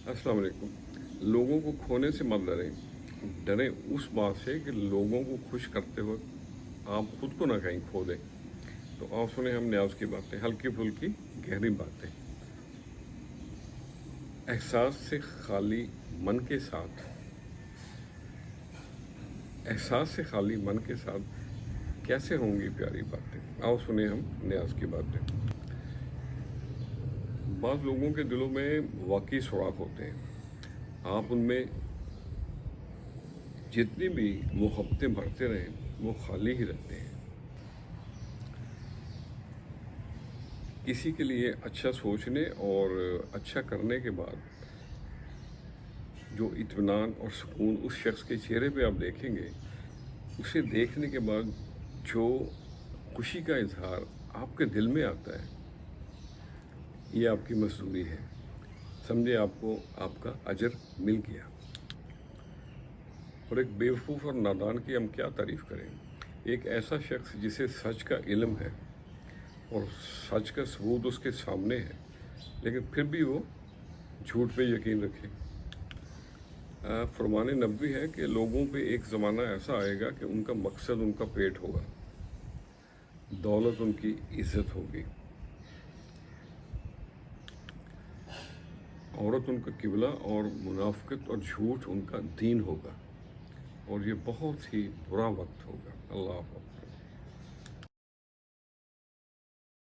अस्सलाम वालेकुम। लोगों को खोने से मत डरें, डरें उस बात से कि लोगों को खुश करते वक्त आप खुद को ना कहीं खो दें। तो आओ सुने हम न्याज की बातें, हल्की फुल्की गहरी बातें। एहसास से खाली मन के साथ, एहसास से खाली मन के साथ कैसे होंगी प्यारी बातें। आओ सुने हम न्याज की बातें। बाज़ लोगों के दिलों में वाकई सुराख होते हैं। आप उनमें जितनी भी मोहब्बतें भरते रहें वो खाली ही रहते हैं। किसी के लिए अच्छा सोचने और अच्छा करने के बाद जो इत्मीनान और सुकून उस शख्स के चेहरे पे आप देखेंगे, उसे देखने के बाद जो खुशी का इजहार आपके दिल में आता है, ये आपकी मजदूरी है। समझे आपको आपका अजर मिल गया। और एक बेवकूफ़ और नादान की हम क्या तारीफ़ करें। एक ऐसा शख्स जिसे सच का इल्म है और सच का सबूत उसके सामने है, लेकिन फिर भी वो झूठ पे यकीन रखे। फरमान नबवी है कि लोगों पे एक ज़माना ऐसा आएगा कि उनका मकसद उनका पेट होगा, दौलत उनकी इज़्ज़त होगी, औरत उनका किबला और मुनाफिकत और झूठ उनका दीन होगा। और ये बहुत ही बुरा वक्त होगा। अल्लाह हाफ़िज़।